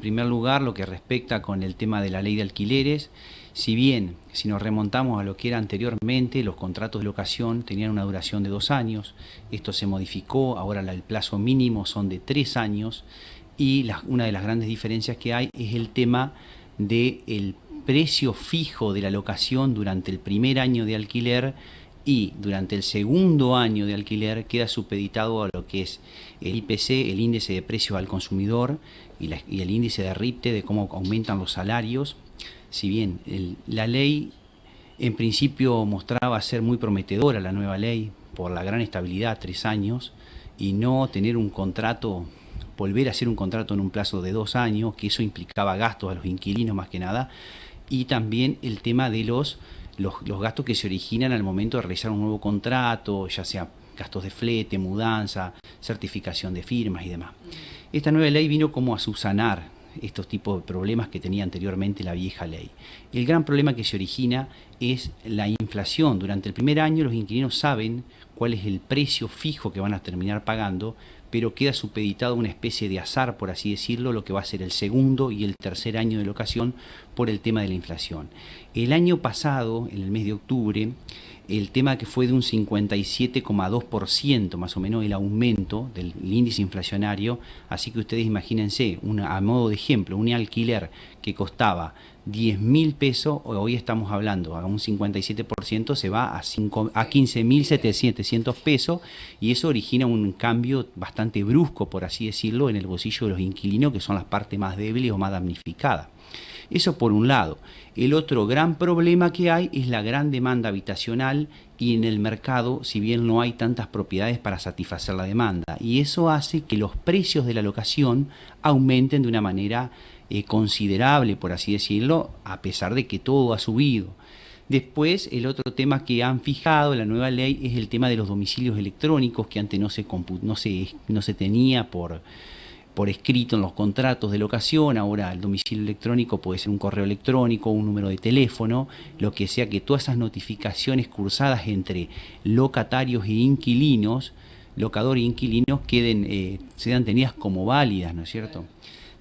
primer lugar, lo que respecta con el tema de la ley de alquileres, si bien, si nos remontamos a lo que era anteriormente, los contratos de locación tenían una duración de 2 años, esto se modificó, ahora el plazo mínimo son de 3 años, y una de las grandes diferencias que hay es el tema del precio fijo de la locación durante el primer año de alquiler, y durante el segundo año de alquiler queda supeditado a lo que es el IPC, el índice de precios al consumidor, y el índice de RIPTE, de cómo aumentan los salarios. Si bien la ley en principio mostraba ser muy prometedora, la nueva ley, por la gran estabilidad, 3 años, y no tener un contrato, volver a hacer un contrato en un plazo de 2 años, que eso implicaba gastos a los inquilinos más que nada, y también el tema de los gastos que se originan al momento de realizar un nuevo contrato, ya sea gastos de flete, mudanza, certificación de firmas y demás. Esta nueva ley vino como a subsanar estos tipos de problemas que tenía anteriormente la vieja ley. El gran problema que se origina es la inflación. Durante el primer año los inquilinos saben cuál es el precio fijo que van a terminar pagando, pero queda supeditado a una especie de azar, por así decirlo, lo que va a ser el segundo y el tercer año de locación por el tema de la inflación. El año pasado, en el mes de octubre, el tema que fue de un 57,2% más o menos el aumento del índice inflacionario, así que ustedes imagínense, a modo de ejemplo, un alquiler que costaba 10.000 pesos, hoy estamos hablando, a un 57% se va a 15.700 pesos, y eso origina un cambio bastante brusco, por así decirlo, en el bolsillo de los inquilinos, que son las partes más débiles o más damnificadas. Eso por un lado. El otro gran problema que hay es la gran demanda habitacional, y en el mercado, si bien no hay tantas propiedades para satisfacer la demanda, y eso hace que los precios de la locación aumenten de una manera considerable, por así decirlo, a pesar de que todo ha subido. Después, el otro tema que han fijado en la nueva ley es el tema de los domicilios electrónicos, que antes no se tenía por escrito en los contratos de locación. Ahora el domicilio electrónico puede ser un correo electrónico, un número de teléfono, lo que sea, que todas esas notificaciones cruzadas entre locatarios e inquilinos, locador e inquilinos, sean tenidas como válidas, ¿no es cierto?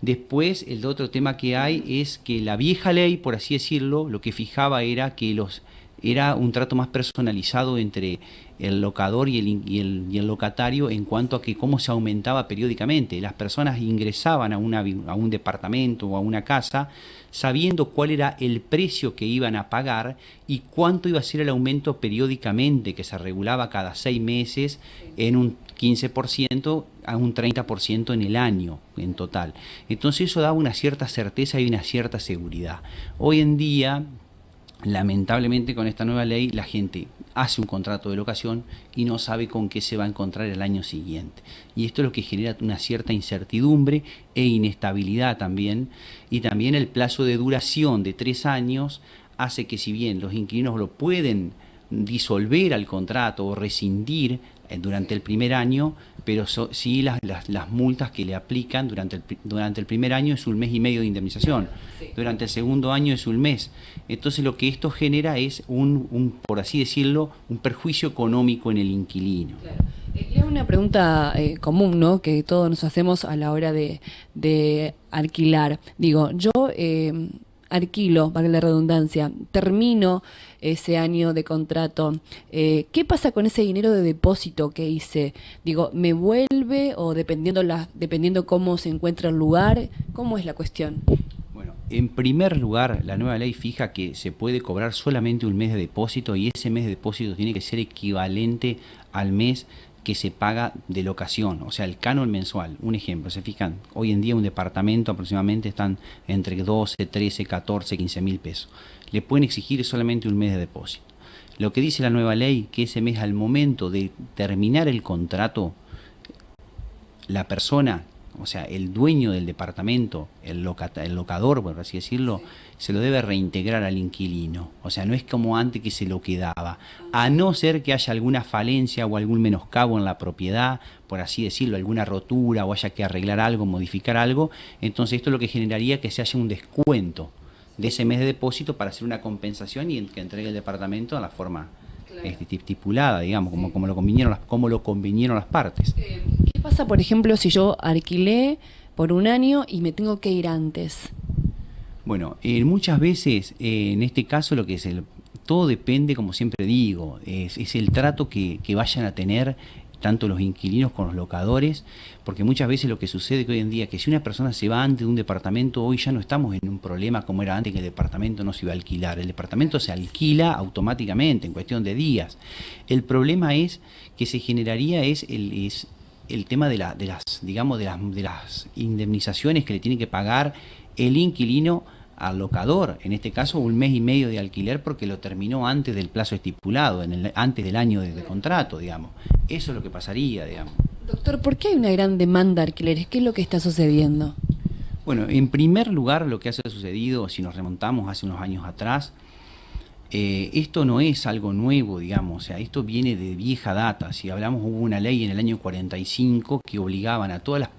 Después, el otro tema que hay es que la vieja ley, por así decirlo, lo que fijaba era que era un trato más personalizado entre el locador y el locatario, en cuanto a que cómo se aumentaba periódicamente. Las personas ingresaban a un departamento o a una casa sabiendo cuál era el precio que iban a pagar y cuánto iba a ser el aumento periódicamente, que se regulaba cada 6 meses en un 15% a un 30% en el año en total. Entonces eso daba una cierta certeza y una cierta seguridad. Hoy en día, lamentablemente, con esta nueva ley, la gente hace un contrato de locación y no sabe con qué se va a encontrar el año siguiente. Y esto es lo que genera una cierta incertidumbre e inestabilidad también. Y también el plazo de duración de 3 años hace que, si bien los inquilinos lo pueden disolver al contrato o rescindir durante el primer año, pero sí las multas que le aplican durante el primer año es 1 mes y medio de indemnización, durante el segundo año es 1 mes. Entonces lo que esto genera es por así decirlo, un perjuicio económico en el inquilino. Claro. Es una pregunta común, ¿no?, que todos nos hacemos a la hora de alquilar. Digo, yo alquilo, valga la redundancia, termino ese año de contrato. ¿Qué pasa con ese dinero de depósito que hice? Digo, ¿me vuelve o dependiendo cómo se encuentra el lugar? ¿Cómo es la cuestión? Bueno, en primer lugar, la nueva ley fija que se puede cobrar solamente 1 mes de depósito, y ese mes de depósito tiene que ser equivalente al mes que se paga de locación, o sea, el canon mensual. Un ejemplo, se fijan, hoy en día un departamento aproximadamente están entre 12, 13, 14, 15 mil pesos. Le pueden exigir solamente 1 mes de depósito. Lo que dice la nueva ley, que ese mes, al momento de terminar el contrato, la persona, o sea, el dueño del departamento, el locador, por así decirlo, se lo debe reintegrar al inquilino. O sea, no es como antes, que se lo quedaba. A no ser que haya alguna falencia o algún menoscabo en la propiedad, por así decirlo, alguna rotura, o haya que arreglar algo, modificar algo, entonces esto es lo que generaría que se haya un descuento de ese mes de depósito para hacer una compensación y que entregue el departamento a la forma estipulada, digamos, como lo convinieron las partes. ¿Qué pasa, por ejemplo, si yo alquilé por un año y me tengo que ir antes. Bueno, muchas veces, en este caso, todo depende, como siempre digo, es el trato que vayan a tener tanto los inquilinos con los locadores, porque muchas veces lo que sucede que hoy en día, que si una persona se va antes de un departamento, hoy ya no estamos en un problema como era antes, que el departamento no se iba a alquilar. El departamento se alquila automáticamente, en cuestión de días. El problema es que se generaría el tema de las indemnizaciones que le tiene que pagar el inquilino al locador, en este caso 1 mes y medio de alquiler porque lo terminó antes del plazo estipulado, antes del año de contrato, digamos. Eso es lo que pasaría, digamos. Doctor, ¿por qué hay una gran demanda de alquileres? ¿Qué es lo que está sucediendo? Bueno, en primer lugar, lo que ha sucedido, si nos remontamos hace unos años atrás, esto no es algo nuevo, digamos, o sea, esto viene de vieja data. Si hablamos, hubo una ley en el año 45 que obligaban a todas las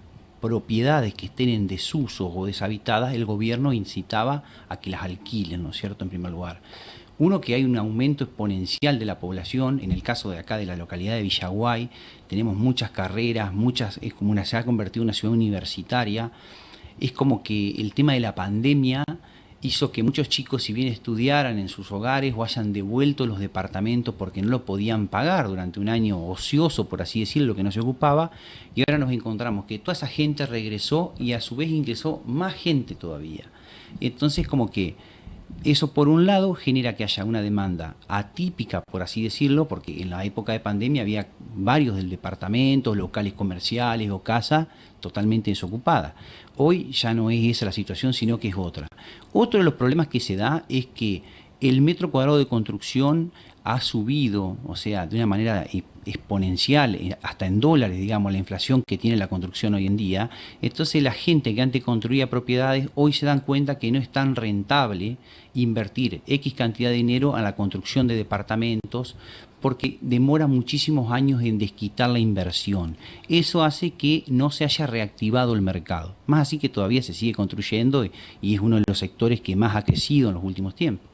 propiedades que estén en desuso o deshabitadas, el gobierno incitaba a que las alquilen, ¿no es cierto?, en primer lugar. Uno, que hay un aumento exponencial de la población. En el caso de acá, de la localidad de Villaguay, tenemos muchas carreras, es como se ha convertido en una ciudad universitaria. Es como que el tema de la pandemia hizo que muchos chicos, si bien estudiaran en sus hogares o hayan devuelto los departamentos porque no lo podían pagar durante un año ocioso, por así decirlo, que no se ocupaba, y ahora nos encontramos que toda esa gente regresó y a su vez ingresó más gente todavía. Entonces, como que eso, por un lado, genera que haya una demanda atípica, por así decirlo, porque en la época de pandemia había varios del departamento, locales comerciales o casas totalmente desocupadas. Hoy ya no es esa la situación, sino que es otra. Otro de los problemas que se da es que el metro cuadrado de construcción ha subido, o sea, de una manera exponencial, hasta en dólares, digamos, la inflación que tiene la construcción hoy en día. Entonces la gente que antes construía propiedades, hoy se dan cuenta que no es tan rentable invertir X cantidad de dinero a la construcción de departamentos, porque demora muchísimos años en desquitar la inversión. Eso hace que no se haya reactivado el mercado. Más así que todavía se sigue construyendo y es uno de los sectores que más ha crecido en los últimos tiempos.